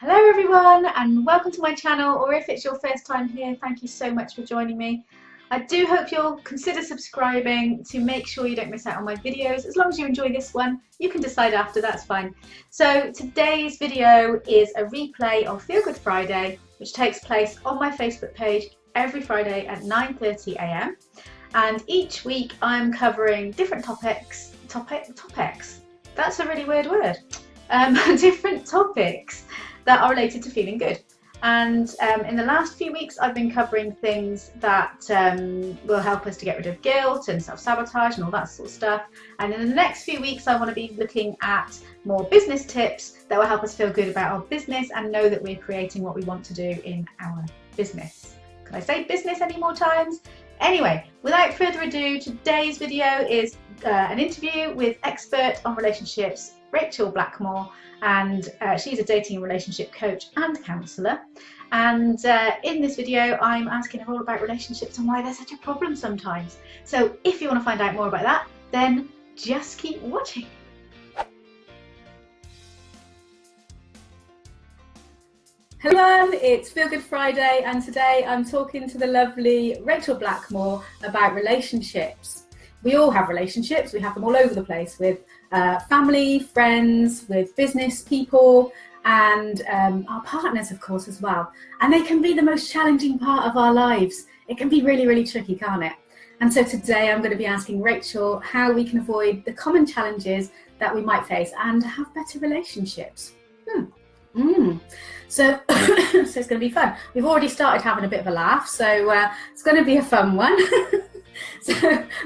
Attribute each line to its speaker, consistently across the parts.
Speaker 1: Hello everyone and welcome to my channel, or if it's your first time here, thank you so much for joining me. I do hope you'll consider subscribing to make sure you don't miss out on my videos. As long as you enjoy this one, you can decide after, that's fine. So today's video is a replay of Feel Good Friday, which takes place on my Facebook page every Friday at 9:30 AM. And each week I'm covering different topics. That's a really weird word. Different topics that are related to feeling good. And in the last few weeks I've been covering things that will help us to get rid of guilt and self-sabotage and all that sort of stuff. And in the next few weeks I want to be looking at more business tips that will help us feel good about our business and know that we're creating what we want to do in our business. Can I say business any more times? Anyway, without further ado, today's video is an interview with expert on relationships, Rachael Blackmore, and she's a dating and relationship coach and counsellor. And in this video I'm asking her all about relationships and why they're such a problem sometimes. So if you want to find out more about that, then just keep watching. Hello, it's Feel Good Friday, and today I'm talking to the lovely Rachael Blackmore about relationships. We all have relationships, we have them all over the place with family, friends, with business people, and our partners, of course, as well. And they can be the most challenging part of our lives. It can be really, really tricky, can't it? And so today I'm going to be asking Rachael how we can avoid the common challenges that we might face and have better relationships. So it's going to be fun. We've already started having a bit of a laugh, so it's going to be a fun one. So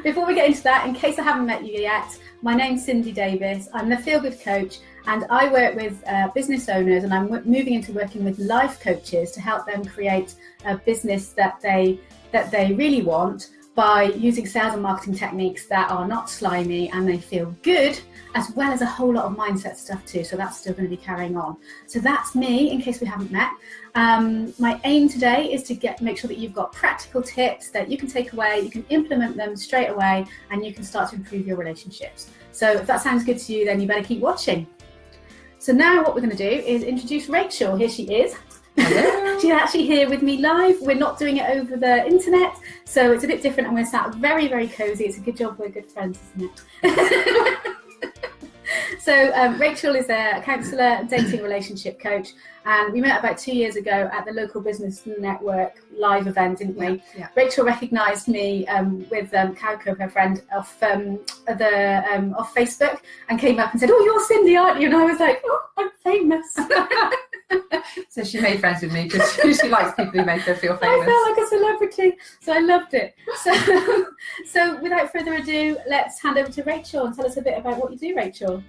Speaker 1: before we get into that, in case I haven't met you yet, my name's Cindy Davis. I'm the Feel Good Coach, and I work with business owners, and I'm moving into working with life coaches to help them create a business that they really want by using sales and marketing techniques that are not slimy and they feel good, as well as a whole lot of mindset stuff too. So that's still going to be carrying on. So that's me, in case we haven't met. My aim today is to make sure that you've got practical tips that you can take away, you can implement them straight away, and you can start to improve your relationships. So if that sounds good to you, then you better keep watching. So now what we're going to do is introduce Rachael. Here she is. Hello. She's actually here with me live. We're not doing it over the internet, so it's a bit different, and we're sat very, very cozy. It's a good job we're good friends, isn't it? So Rachael is a counsellor, dating relationship coach, and we met about 2 years ago at the local business network live event, didn't we? Yeah. Rachael recognised me with Cowco, her friend, off Facebook, and came up and said, "Oh, you're Cindy, aren't you?" And I was like, "Oh, I'm famous."
Speaker 2: So she made friends with me because she likes people who make her feel famous.
Speaker 1: I felt like a celebrity, so I loved it. So without further ado, let's hand over to Rachael and tell us a bit about what you do, Rachael.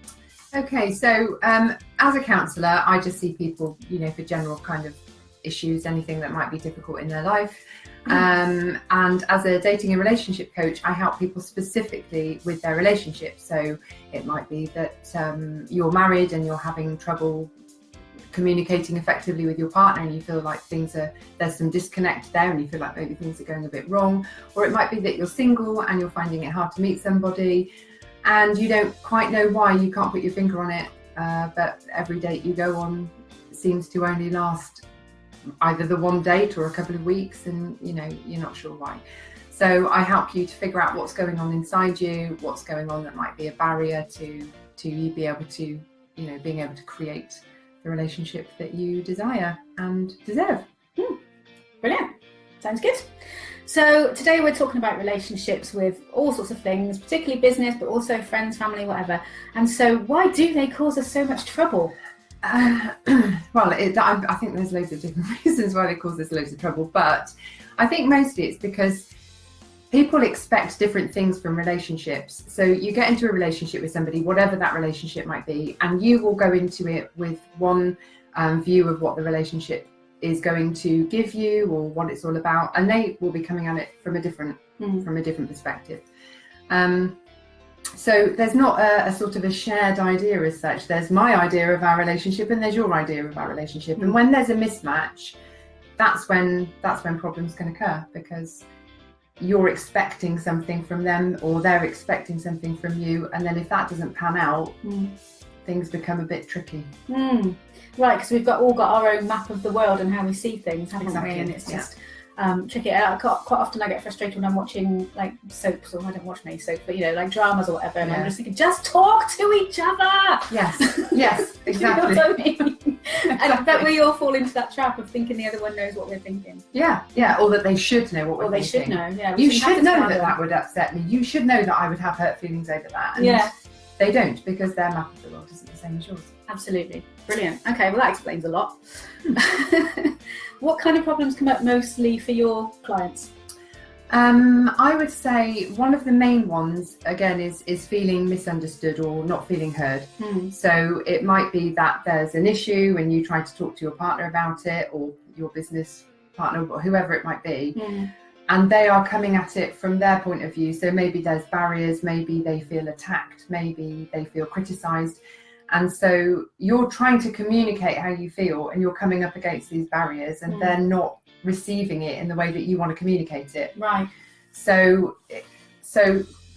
Speaker 2: Okay, so as a counsellor, I just see people, for general kind of issues, anything that might be difficult in their life. And as a dating and relationship coach, I help people specifically with their relationships. So it might be that you're married and you're having trouble communicating effectively with your partner, and you feel like there's some disconnect there, and you feel like maybe things are going a bit wrong. Or it might be that you're single and you're finding it hard to meet somebody, and you don't quite know why. You can't put your finger on it, but every date you go on seems to only last either the one date or a couple of weeks, and you're not sure why. So I help you to figure out what's going on inside you, what's going on that might be a barrier to you be able to, being able to create the relationship that you desire and deserve.
Speaker 1: Brilliant. Sounds good. So today we're talking about relationships with all sorts of things, particularly business, but also friends, family, whatever. And so why do they cause us so much trouble?
Speaker 2: Well, I think there's loads of different reasons why they cause us loads of trouble, but I think mostly it's because people expect different things from relationships. So you get into a relationship with somebody, whatever that relationship might be, and you will go into it with one view of what the relationship is going to give you or what it's all about, and they will be coming at it from a different perspective. So there's not a sort of a shared idea as such. There's my idea of our relationship and there's your idea of our relationship. And when there's a mismatch, that's when problems can occur, because you're expecting something from them or they're expecting something from you, and then if that doesn't pan out, things become a bit tricky.
Speaker 3: Right, because we've all got our own map of the world and how we see things, haven't
Speaker 2: Exactly,
Speaker 3: we? And it's just tricky. Quite often I get frustrated when I'm watching like soaps, or I don't watch many soaps, but you know, like dramas or whatever, and I'm just thinking, just talk to each other.
Speaker 2: Yes, exactly.
Speaker 3: You know what I mean? And I bet we all fall into that trap of thinking the other one knows what we're thinking.
Speaker 2: Yeah, or that they should know what we're thinking.
Speaker 3: Should know. Yeah,
Speaker 2: you should know that would upset me. You should know that I would have hurt feelings over that. And they don't, because their map of the world isn't the same as yours.
Speaker 3: Absolutely. Brilliant. Okay, well that explains a lot. What kind of problems come up mostly for your clients?
Speaker 2: I would say one of the main ones, again, is feeling misunderstood or not feeling heard. So it might be that there's an issue and you try to talk to your partner about it, or your business partner, or whoever it might be. And they are coming at it from their point of view. So maybe there's barriers, maybe they feel attacked, maybe they feel criticised. And so you're trying to communicate how you feel, and you're coming up against these barriers, and they're not receiving it in the way that you want to communicate it.
Speaker 3: Right.
Speaker 2: So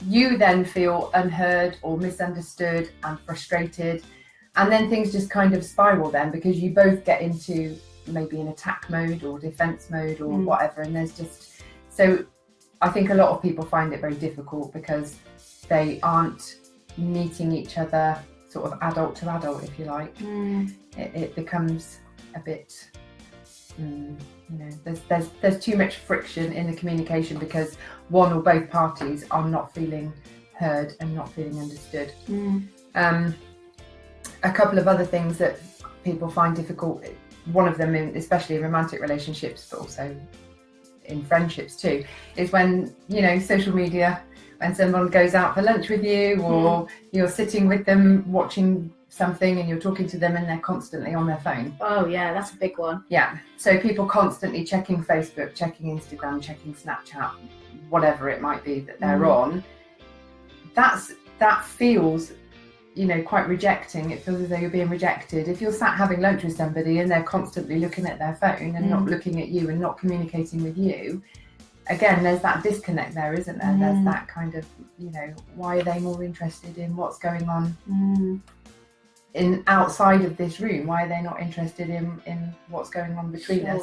Speaker 2: you then feel unheard or misunderstood and frustrated. And then things just kind of spiral then, because you both get into maybe an attack mode or defense mode or whatever. And there's just, so I think a lot of people find it very difficult because they aren't meeting each other sort of adult to adult, if you like. It becomes a bit, you know, there's too much friction in the communication because one or both parties are not feeling heard and not feeling understood. A couple of other things that people find difficult, one of them, especially in romantic relationships, but also in friendships too, is when, you know, social media, when someone goes out for lunch with you, or you're sitting with them watching something and you're talking to them and they're constantly on their phone.
Speaker 3: Oh yeah, that's a big one.
Speaker 2: Yeah, so people constantly checking Facebook, checking Instagram, checking Snapchat, whatever it might be that they're on. That feels, you know, quite rejecting. It feels as though you're being rejected. If you're sat having lunch with somebody and they're constantly looking at their phone and not looking at you and not communicating with you, again, there's that disconnect there, isn't there? There's that kind of, you know, why are they more interested in what's going on in outside of this room? Why are they not interested in what's going on between us?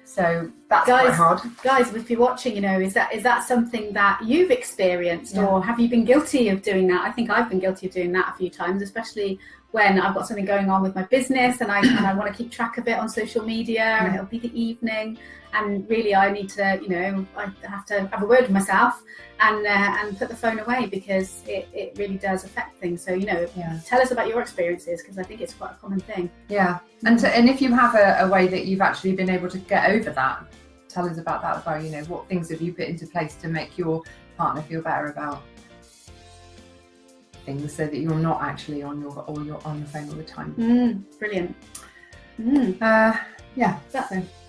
Speaker 2: So that's quite hard.
Speaker 3: Guys, if you're watching, you know, is that something that you've experienced, or have you been guilty of doing that? I think I've been guilty of doing that a few times, especially when I've got something going on with my business and I want to keep track of it on social media, and it'll be the evening, and really I need to, you know, I have to have a word with myself and put the phone away, because it really does affect things. So, you know, tell us about your experiences, because I think it's quite a common thing.
Speaker 2: Yeah, and if you have a way that you've actually been able to get over that, tell us about that as well. You know, what things have you put into place to make your partner feel better about things, so that you're not actually on the phone all the time.
Speaker 3: Brilliant.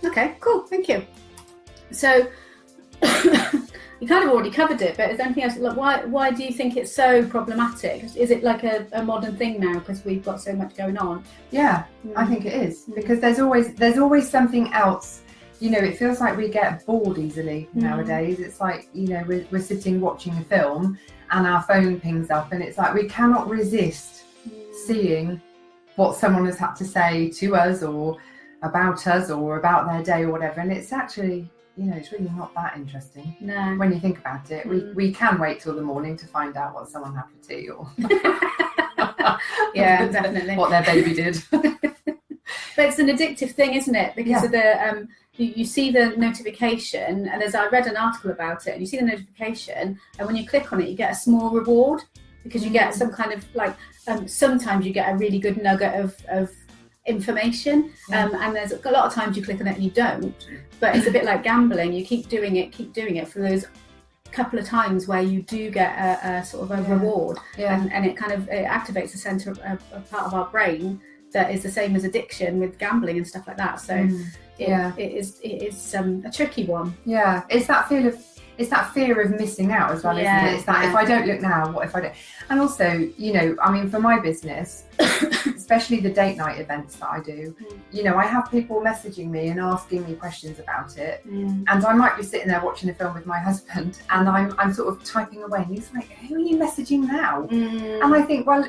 Speaker 3: Okay, cool, thank you. So you kind of already covered it, but is there anything else? Like, why do you think it's so problematic? Is it like a modern thing now because we've got so much going on?
Speaker 2: Yeah, I think it is, because there's always something else. You know, it feels like we get bored easily nowadays. It's like, you know, we're sitting watching a film and our phone pings up, and it's like we cannot resist seeing what someone has had to say to us or about us or about their day or whatever. And it's actually, you know, it's really not that interesting.
Speaker 3: No.
Speaker 2: When you think about it, we can wait till the morning to find out what someone had for tea, or
Speaker 3: yeah, definitely
Speaker 2: what their baby did.
Speaker 3: But it's an addictive thing, isn't it? Because of the you see the notification, and I read an article about it, and you see the notification, and when you click on it, you get a small reward, because you get some kind of like sometimes you get a really good nugget of information, and there's a lot of times you click on it and you don't. But it's a bit like gambling. You keep doing it for those couple of times where you do get a sort of a reward, and it kind of it activates a part of our brain that is the same as addiction with gambling and stuff like that. So it is a tricky one. Yeah,
Speaker 2: it's that fear of missing out as well, isn't it? It's that if I don't look now, what if I don't? And also, you know, I mean, for my business, especially the date night events that I do, you know, I have people messaging me and asking me questions about it, and I might be sitting there watching a film with my husband, and I'm sort of typing away, and he's like, "Who are you messaging now?" And I think, well,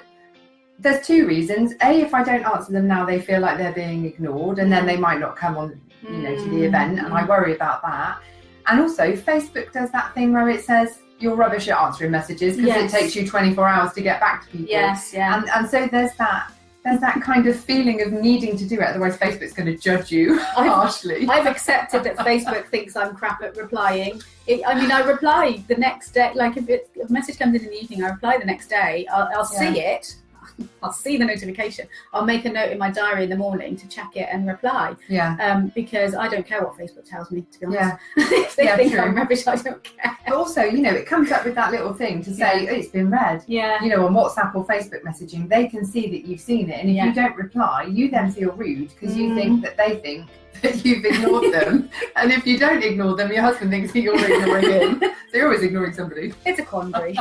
Speaker 2: there's two reasons. A, if I don't answer them now, they feel like they're being ignored, and then they might not come on, you know, to the event, and I worry about that. And also, Facebook does that thing where it says you're rubbish at answering messages because it takes you 24 hours to get back to people.
Speaker 3: Yes, yeah.
Speaker 2: And so there's that kind of feeling of needing to do it, otherwise Facebook's going to judge you harshly.
Speaker 3: I've accepted that Facebook thinks I'm crap at replying. I reply the next day. Like if a message comes in the evening, I reply the next day. I'll see it. I'll see the notification. I'll make a note in my diary in the morning to check it and reply. Yeah. Because I don't care what Facebook tells me, to be honest. Yeah. If they think I'm rubbish, I don't care.
Speaker 2: But also, you know, it comes up with that little thing to say, oh, it's been read.
Speaker 3: Yeah.
Speaker 2: You know, on WhatsApp or Facebook messaging, they can see that you've seen it. And if you don't reply, you then feel rude because you think that they think that you've ignored them. And if you don't ignore them, your husband thinks that you're ignoring him. So you're always ignoring somebody.
Speaker 3: It's a quandary.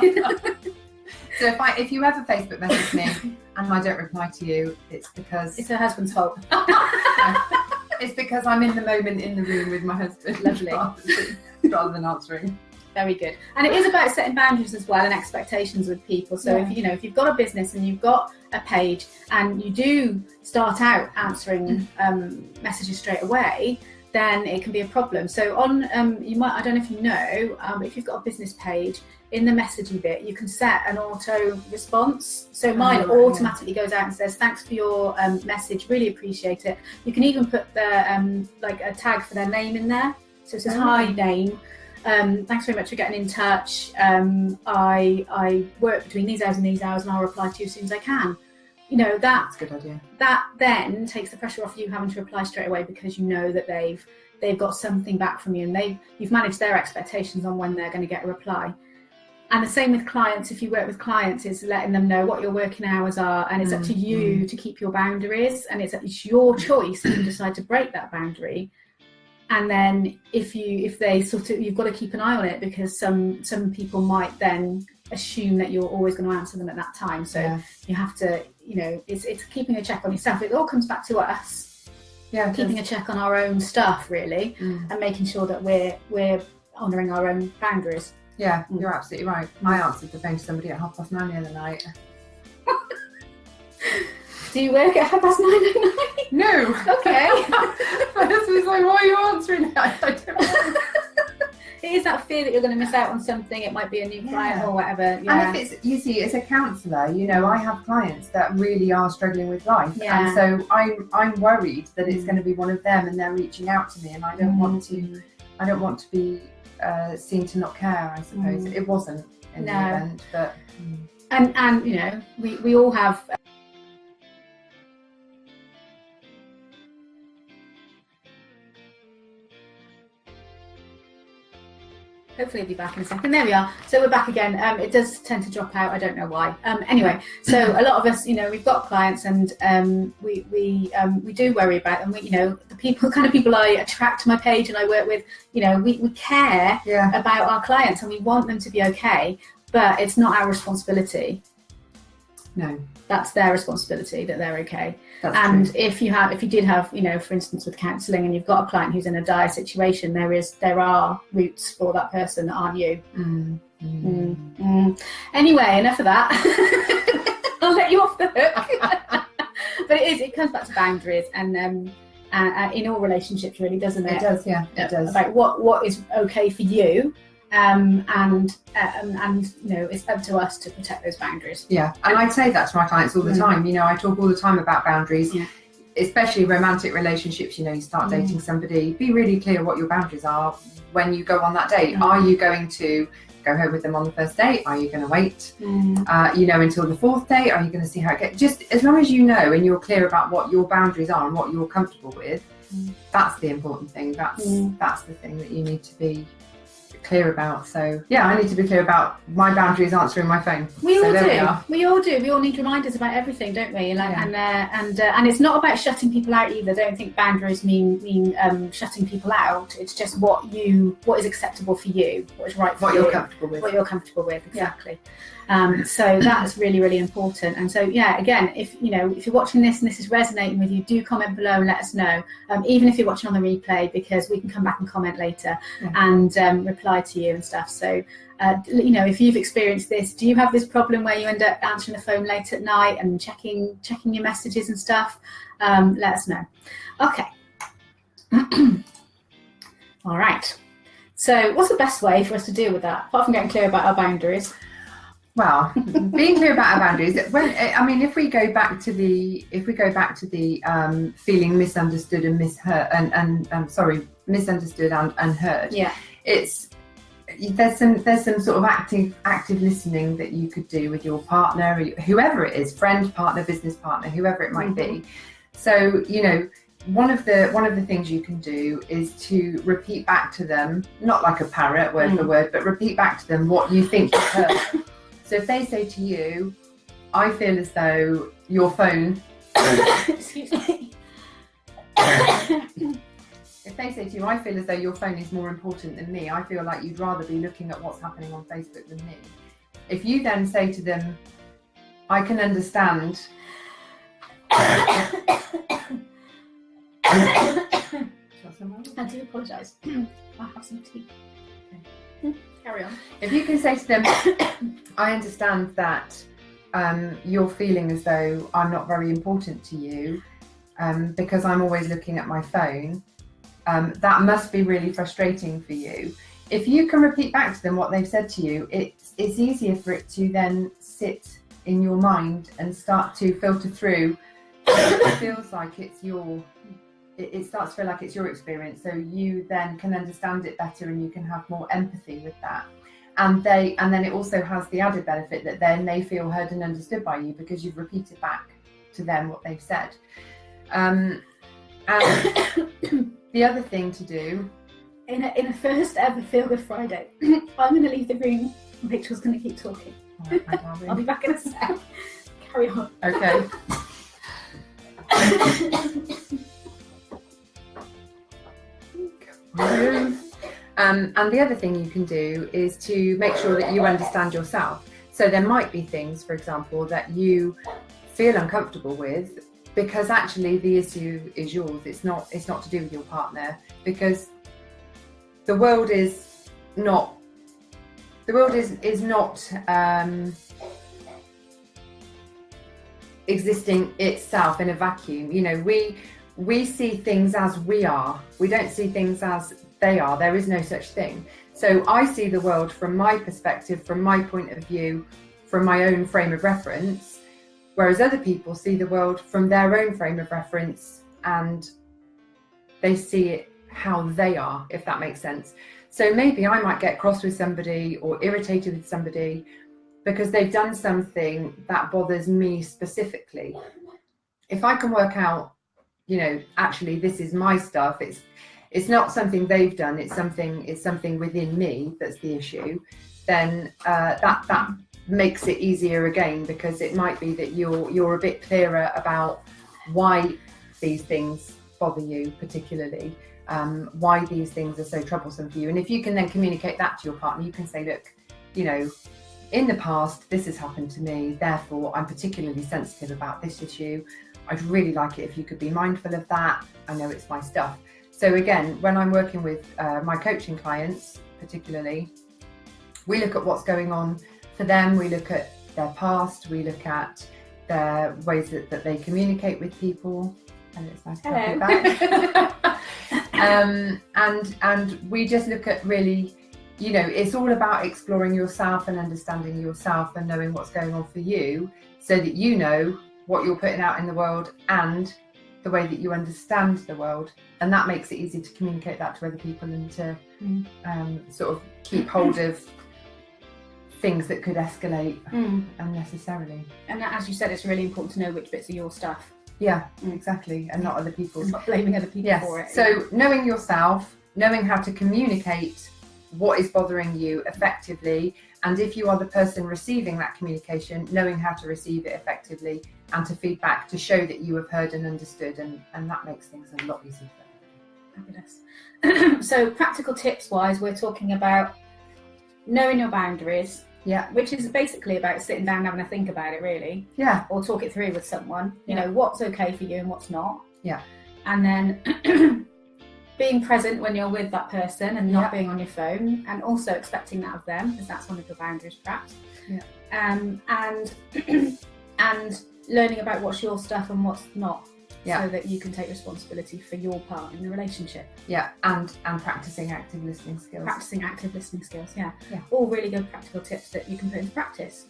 Speaker 2: So if you ever Facebook message me and I don't reply to you, it's because...
Speaker 3: It's her husband's fault.
Speaker 2: It's because I'm in the moment in the room with my husband.
Speaker 3: Lovely.
Speaker 2: rather than answering.
Speaker 3: Very good. And it is about setting boundaries as well and expectations with people. So if you've got a business and you've got a page and you do start out answering messages straight away, then it can be a problem. So on I don't know if you know, if you've got a business page, in the messaging bit you can set an auto response. So mine automatically goes out and says, thanks for your message, really appreciate it. You can even put the like a tag for their name in there. So it says, hi name, thanks very much for getting in touch. I work between these hours and these hours and I'll reply to you as soon as I can. You know, that's
Speaker 2: a good idea.
Speaker 3: That then takes the pressure off you having to reply straight away, because you know that they've got something back from you and you've managed their expectations on when they're going to get a reply. And the same with clients. If you work with clients, is letting them know what your working hours are, and it's up to you to keep your boundaries, and it's your choice if you decide to break that boundary. And then if they sort of, you've got to keep an eye on it, because some people might then assume that you're always going to answer them at that time. So you have to, you know, it's keeping a check on yourself. It all comes back to us. Yeah, keeping a check on our own stuff, really, and making sure that we're honouring our own boundaries.
Speaker 2: Yeah, you're absolutely right. I answered the phone to somebody at 9:30 the other night.
Speaker 3: Do you work at 9:30 at night?
Speaker 2: No.
Speaker 3: Okay.
Speaker 2: My husband's like, why are you answering it? I don't know.
Speaker 3: It is that fear that you're going to miss out on something. It might be a new client or whatever. Yeah.
Speaker 2: And if it's, you see, as a counsellor, you know, I have clients that really are struggling with life.
Speaker 3: Yeah.
Speaker 2: And so I'm worried that it's going to be one of them and they're reaching out to me, and I don't want to be seen to not care, I suppose. It wasn't in the event, but
Speaker 3: and you know, we all have hopefully it'll be back in a second. There we are. So we're back again. It does tend to drop out. I don't know why. Anyway, so a lot of us, you know, we've got clients, and we do worry about them. You know, the kind of people I attract to my page and I work with, you know, we care about our clients and we want them to be okay, but it's not our responsibility. No. That's their responsibility that they're okay. That's true. If you did have, you know, for instance with counselling, and you've got a client who's in a dire situation, there are routes for that person that aren't you. Anyway, enough of that. I'll let you off the hook. But it comes back to boundaries, and in all relationships, really, doesn't it?
Speaker 2: It does, yeah. It does.
Speaker 3: About what is okay for you. And you know, it's up to us to protect those boundaries.
Speaker 2: Yeah, and I say that to my clients all the time. You know, I talk all the time about boundaries, especially romantic relationships. You know, you start dating somebody, be really clear what your boundaries are when you go on that date. Are you going to go home with them on the first date? Are you going to wait, you know, until the fourth date? Are you going to see how it gets? Just as long as you know and you're clear about what your boundaries are and what you're comfortable with, that's the important thing. That's the thing that you need to be clear about. So yeah, I need to be clear about my boundaries answering my phone. We all
Speaker 3: do. We all need reminders about everything, don't we? Like, and it's not about shutting people out either. Don't think boundaries mean shutting people out. It's just what is acceptable for you, what is right for you,
Speaker 2: what you're comfortable with.
Speaker 3: What you're comfortable with, exactly. So that's really, really important. And so, yeah, again, if you're watching this and this is resonating with you, do comment below and let us know, even if you're watching on the replay, because we can come back and comment later and reply to you and stuff. So, if you've experienced this, do you have this problem where you end up answering the phone late at night and checking your messages and stuff? Let us know. Okay. All right. So what's the best way for us to deal with that, apart from getting clear about our boundaries?
Speaker 2: Well, being clear about our boundaries. If we go back to the feeling misunderstood and misunderstood and heard.
Speaker 3: Yeah.
Speaker 2: There's some sort of active listening that you could do with your partner, whoever it is, friend, partner, business partner, whoever it might be. So, one of the things you can do is to repeat back to them, not like a parrot word for word, but repeat back to them what you think you've heard. So if they say to you, I feel as though your phone
Speaker 3: excuse me.
Speaker 2: If they say to you, I feel as though your phone is more important than me, I feel like you'd rather be looking at what's happening on Facebook than me. If you then say to them, I can understand
Speaker 3: I do apologise. I have some tea. Okay. Carry on.
Speaker 2: If you can say to them, I understand that you're feeling as though I'm not very important to you because I'm always looking at my phone, that must be really frustrating for you. If you can repeat back to them what they've said to you, it's easier for it to then sit in your mind and start to filter through. It feels like it starts to feel like it's your experience, so you then can understand it better and you can have more empathy with that. And then it also has the added benefit that then they feel heard and understood by you because you've repeated back to them what they've said. And the other thing to do
Speaker 3: in a first ever Feel Good Friday, I'm going to leave the room and Rachel's going to keep talking.
Speaker 2: Right,
Speaker 3: I'll be back in a sec. Carry on.
Speaker 2: Okay. And the other thing you can do is to make sure that you understand yourself. So there might be things, for example, that you feel uncomfortable with because actually the issue is yours. It's not to do with your partner, because the world is not existing itself in a vacuum. We see things as we are. We don't see things as they are. There is no such thing. So I see the world from my perspective, from my point of view, from my own frame of reference, whereas other people see the world from their own frame of reference and they see it how they are, if that makes sense. So maybe I might get cross with somebody or irritated with somebody because they've done something that bothers me specifically. If I can work out, actually this is my stuff, it's not something they've done, it's something within me that's the issue, then that makes it easier again, because it might be that you're a bit clearer about why these things bother you particularly, why these things are so troublesome for you. And if you can then communicate that to your partner, you can say, look, in the past this has happened to me, therefore I'm particularly sensitive about this issue. I'd really like it if you could be mindful of that. I know it's my stuff. So again, when I'm working with my coaching clients particularly, we look at what's going on for them, we look at their past, we look at their ways that they communicate with people, and it's nice to have you back. And we just look at really, it's all about exploring yourself and understanding yourself and knowing what's going on for you, so that you know what you're putting out in the world and the way that you understand the world, and that makes it easy to communicate that to other people and to sort of keep hold of things that could escalate unnecessarily.
Speaker 3: And as you said, it's really important to know which bits are your stuff.
Speaker 2: Yeah, exactly, and not other people's.
Speaker 3: Not blaming other people for it.
Speaker 2: So knowing yourself, knowing how to communicate what is bothering you effectively, and if you are the person receiving that communication, knowing how to receive it effectively and to feedback to show that you have heard and understood, and that makes things a lot easier.
Speaker 3: Fabulous. So practical tips wise, we're talking about knowing your boundaries,
Speaker 2: Yeah.
Speaker 3: Which is basically about sitting down and having a think about it, really.
Speaker 2: Yeah.
Speaker 3: Or talk it through with someone. You know, what's okay for you and what's not.
Speaker 2: Yeah.
Speaker 3: And then being present when you're with that person and not being on your phone, and also expecting that of them, because that's one of your boundaries, perhaps.
Speaker 2: Yeah.
Speaker 3: And learning about what's your stuff and what's not.
Speaker 2: Yeah.
Speaker 3: So that you can take responsibility for your part in the relationship.
Speaker 2: Yeah, and practicing active listening skills.
Speaker 3: Practicing active listening skills, yeah.
Speaker 2: Yeah.
Speaker 3: All really good practical tips that you can put into practice.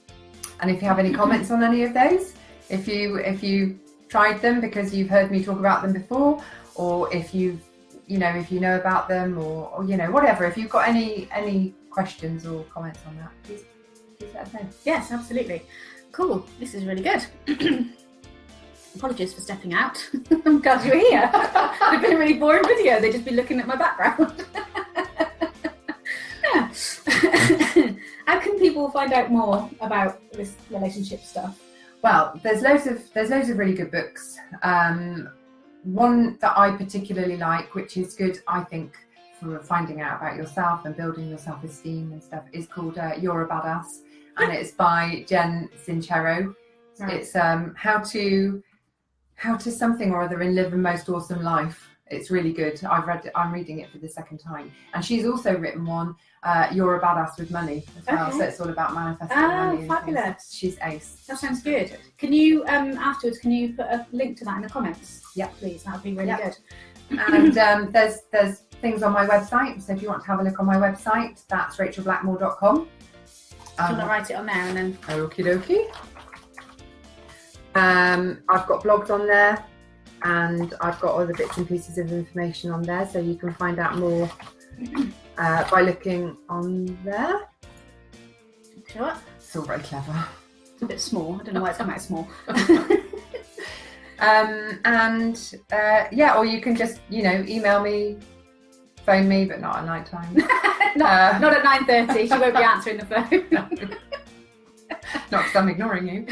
Speaker 2: And if you have any comments on any of those, if you tried them because you've heard me talk about them before, or if you know about them, or you know, whatever, if you've got any questions or comments on that, please let us know.
Speaker 3: Yes, absolutely. Cool. This is really good. Apologies for stepping out. I'm glad you're here. It'd been a really boring video. They'd just be looking at my background. Yeah. How can people find out more about this relationship stuff?
Speaker 2: Well, there's loads of really good books. One that I particularly like, which is good, I think, for finding out about yourself and building your self-esteem and stuff, is called You're a Badass, and it's by Jen Sincero. Right. It's how to something or other and live a most awesome life. It's really good. I'm reading it for the second time. And she's also written one, You're a Badass with Money as well. Okay. So it's all about manifesting money.
Speaker 3: Fabulous.
Speaker 2: She's ace.
Speaker 3: That sounds good. Can you, afterwards, can you put a link to that in the comments?
Speaker 2: Yeah.
Speaker 3: Please, that would be really good.
Speaker 2: And there's things on my website. So if you want to have a look on my website, that's rachelblackmore.com.
Speaker 3: Do you want to write it on there and then?
Speaker 2: Okie dokie. I've got blogs on there, and I've got other bits and pieces of information on there, so you can find out more by looking on there.
Speaker 3: Sure.
Speaker 2: It's all very clever.
Speaker 3: It's a bit small. I don't know why it's come out small.
Speaker 2: Or you can just, email me, phone me, but not at night time.
Speaker 3: not at 9:30. She won't be answering the phone.
Speaker 2: Not because I'm ignoring you.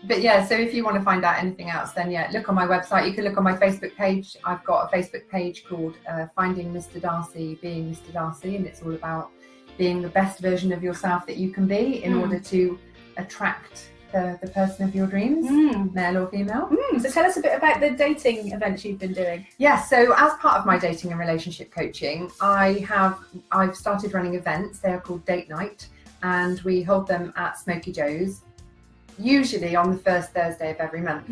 Speaker 2: But yeah, so if you want to find out anything else, then look on my website. You can look on my Facebook page. I've got a Facebook page called Finding Mr. Darcy, Being Mr. Darcy, and it's all about being the best version of yourself that you can be in order to attract the person of your dreams, male or female.
Speaker 3: So tell us a bit about the dating events you've been doing.
Speaker 2: Yes, so as part of my dating and relationship coaching, I've started running events. They are called Date Night, and we hold them at Smoky Joe's, usually on the first Thursday of every month.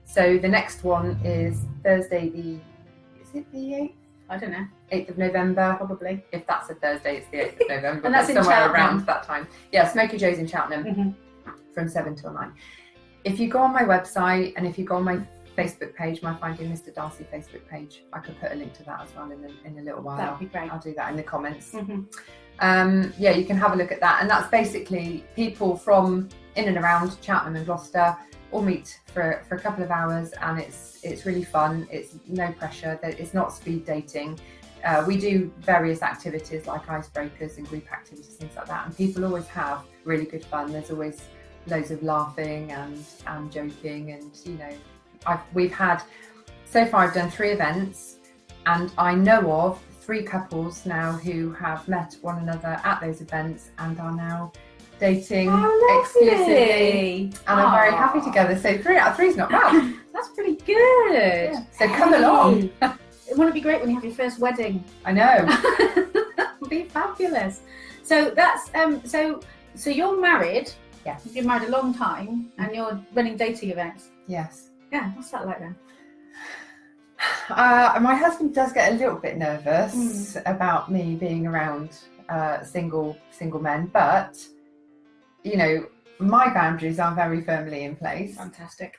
Speaker 2: So the next one is Thursday is it the 8th?
Speaker 3: I don't know.
Speaker 2: 8th of November.
Speaker 3: Probably.
Speaker 2: If that's a Thursday, it's the 8th of November.
Speaker 3: And that's in
Speaker 2: somewhere
Speaker 3: Cheltenham.
Speaker 2: Around that time. Yeah, Smoky Joe's in Cheltenham from 7 till 9. If you go on my website and if you go on my Facebook page, my Finding Mr. Darcy Facebook page, I could put a link to that as well in a little while.
Speaker 3: That would be great.
Speaker 2: I'll do that in the comments. You can have a look at that, and that's basically people from in and around Cheltenham and Gloucester all meet for a couple of hours, and it's really fun. It's no pressure. It's not speed dating. We do various activities like icebreakers and group activities, things like that, and people always have really good fun. There's always loads of laughing and joking, and we've had, so far I've done 3 events, and I know of 3 couples now who have met one another at those events and are now dating exclusively, and are very happy together. So 3 out of 3 is not bad.
Speaker 3: That's pretty good.
Speaker 2: Yeah. So come along.
Speaker 3: Wouldn't it be great when you have your first wedding?
Speaker 2: I know.
Speaker 3: That would be fabulous. So that's so you're married.
Speaker 2: Yeah.
Speaker 3: You've been married a long time, and you're running dating events.
Speaker 2: Yes.
Speaker 3: Yeah. What's that like then?
Speaker 2: My husband does get a little bit nervous about me being around single men, but my boundaries are very firmly in place.
Speaker 3: Fantastic.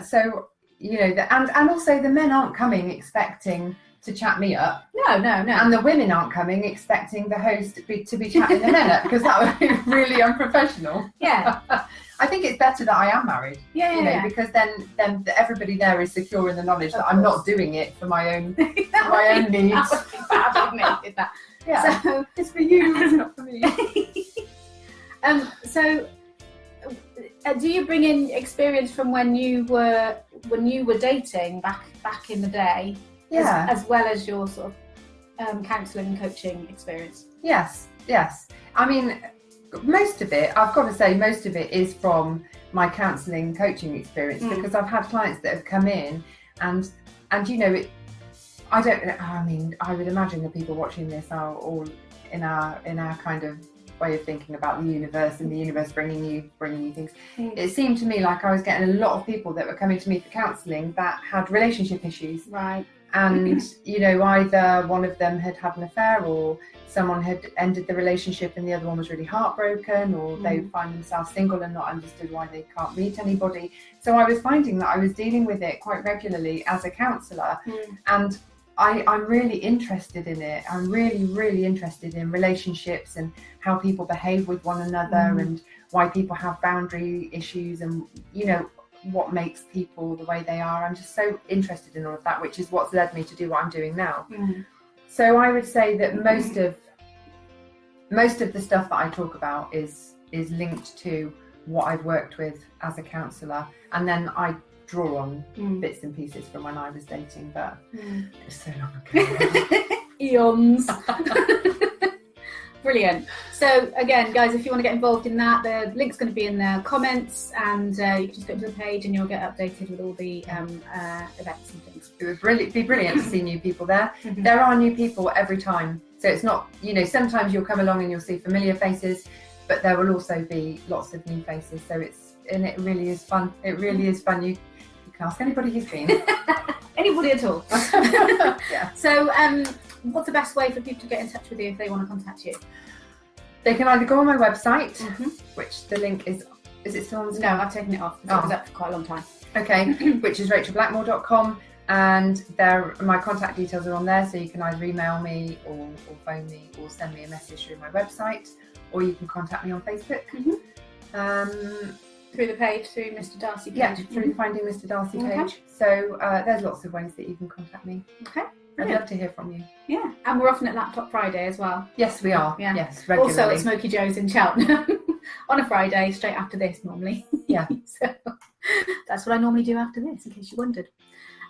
Speaker 2: So and also the men aren't coming expecting to chat me up.
Speaker 3: No.
Speaker 2: And the women aren't coming expecting the host to be chatting the men up, because that would be really unprofessional.
Speaker 3: Yeah.
Speaker 2: I think it's better that I am married.
Speaker 3: Yeah.
Speaker 2: Because then everybody there is secure in the knowledge that I'm not doing it for my own needs. That would be bad, wouldn't it? Did that? Yeah. So it's for you, it's not for me.
Speaker 3: So do you bring in experience from when you were dating back in the day?
Speaker 2: Yeah.
Speaker 3: As well as your sort of counselling and coaching experience?
Speaker 2: Yes. I mean, most of it, I've got to say, most of it is from my counselling coaching experience, because I've had clients that have come in and you know, I would imagine the people watching this are all in our kind of way of thinking about the universe, and the universe bringing you things. It seemed to me like I was getting a lot of people that were coming to me for counselling that had relationship issues.
Speaker 3: Right.
Speaker 2: And, you know, either one of them had had an affair, or someone had ended the relationship and the other one was really heartbroken, or they find themselves single and not understood why they can't meet anybody. So I was finding that I was dealing with it quite regularly as a counsellor, and I'm really interested in it. I'm really, really interested in relationships and how people behave with one another, and why people have boundary issues, and, you know, what makes people the way they are. I'm just so interested in all of that, which is what's led me to do what I'm doing now. So I would say that most of the stuff that I talk about is linked to what I've worked with as a counsellor, and then I draw on bits and pieces from when I was dating, but it's so long ago.
Speaker 3: Eons. Brilliant. So again, guys, if you want to get involved in that, the link's going to be in the comments, and you can just go to the page and you'll get updated with all the events and things.
Speaker 2: It would be brilliant to see new people there. There are new people every time, so it's not, you know, sometimes you'll come along and you'll see familiar faces, but there will also be lots of new faces. So it really is fun. It really is fun. You can ask anybody who's been.
Speaker 3: Anybody at all.
Speaker 2: Yeah.
Speaker 3: So what's the best way for people to get in touch with you if they want to contact you?
Speaker 2: They can either go on my website, which the link is it still on the screen?
Speaker 3: No, I've taken it off. It was up for quite a long time.
Speaker 2: Okay, which is rachaelblackmore.com, and my contact details are on there, so you can either email me or phone me or send me a message through my website, or you can contact me on Facebook.
Speaker 3: Through the page, through Mr. Darcy page?
Speaker 2: Yeah, through the Finding Mr. Darcy page. So there's lots of ways that you can contact me.
Speaker 3: Okay.
Speaker 2: I'd love to hear from you.
Speaker 3: Yeah, and we're often at Laptop Friday as well.
Speaker 2: Yes, we are.
Speaker 3: Yeah.
Speaker 2: Yes, regularly.
Speaker 3: Also at Smoky Joe's in Cheltenham on a Friday, straight after this normally.
Speaker 2: Yeah.
Speaker 3: So that's what I normally do after this, in case you wondered.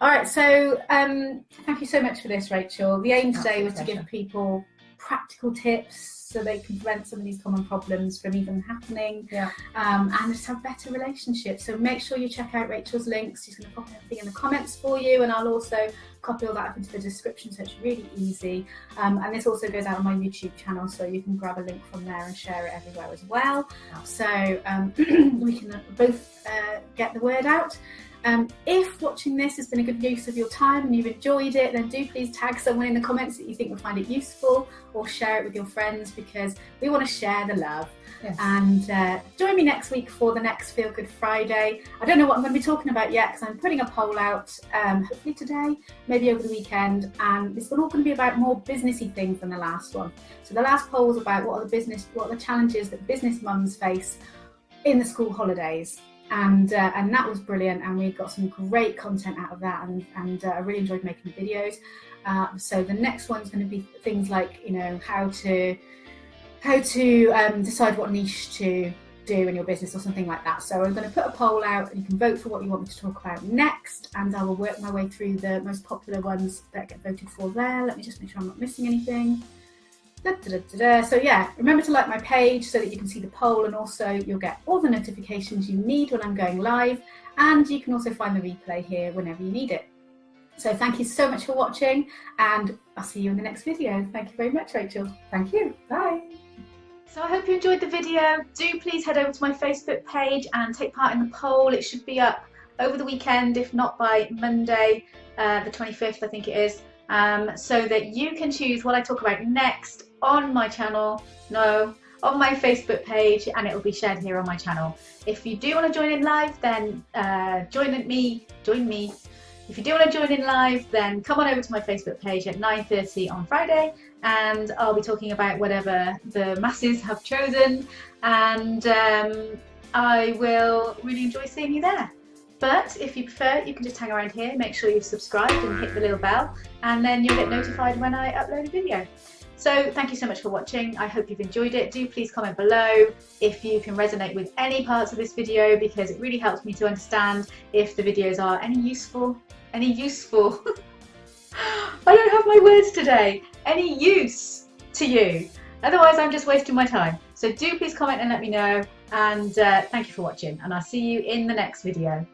Speaker 3: All right, so thank you so much for this, Rachel. The aim today was to give people practical tips so they can prevent some of these common problems from even happening, and just have better relationships. So make sure you check out Rachel's links. She's going to pop everything in the comments for you, and I'll also copy all that up into the description, so it's really easy. And this also goes out on my YouTube channel, so you can grab a link from there and share it everywhere as well. So we can both get the word out. If watching this has been a good use of your time and you've enjoyed it, then do please tag someone in the comments that you think will find it useful, or share it with your friends, because we want to share the love. Yes. And join me next week for the next Feel Good Friday. I don't know what I'm going to be talking about yet, because I'm putting a poll out, hopefully today, maybe over the weekend, and it's all going to be about more businessy things than the last one. So the last poll was about what are the challenges that business mums face in the school holidays. And that was brilliant, and we got some great content out of that, and I really enjoyed making the videos. So the next one's going to be things like, you know, how to decide what niche to do in your business or something like that. So I'm going to put a poll out, and you can vote for what you want me to talk about next, and I will work my way through the most popular ones that get voted for there. Let me just make sure I'm not missing anything. So yeah, remember to like my page so that you can see the poll, and also you'll get all the notifications you need when I'm going live, and you can also find the replay here whenever you need it. So thank you so much for watching, and I'll see you in the next video. Thank you very much, Rachel.
Speaker 2: Thank you. Bye.
Speaker 1: So I hope you enjoyed the video. Do please head over to my Facebook page and take part in the poll. It should be up over the weekend, if not by Monday, the 25th, I think it is, so that you can choose what I talk about next on my channel, on my Facebook page, and it will be shared here on my channel. If you do want to join in live, then join me. If you do want to join in live, then come on over to my Facebook page at 9:30 on Friday, and I'll be talking about whatever the masses have chosen, and I will really enjoy seeing you there. But if you prefer, you can just hang around here, make sure you've subscribed and hit the little bell, and then you'll get notified when I upload a video. So thank you so much for watching. I hope you've enjoyed it. Do please comment below if you can resonate with any parts of this video, because it really helps me to understand if the videos are any useful. I don't have my words today. Any use to you. Otherwise, I'm just wasting my time. So do please comment and let me know. And thank you for watching, and I'll see you in the next video.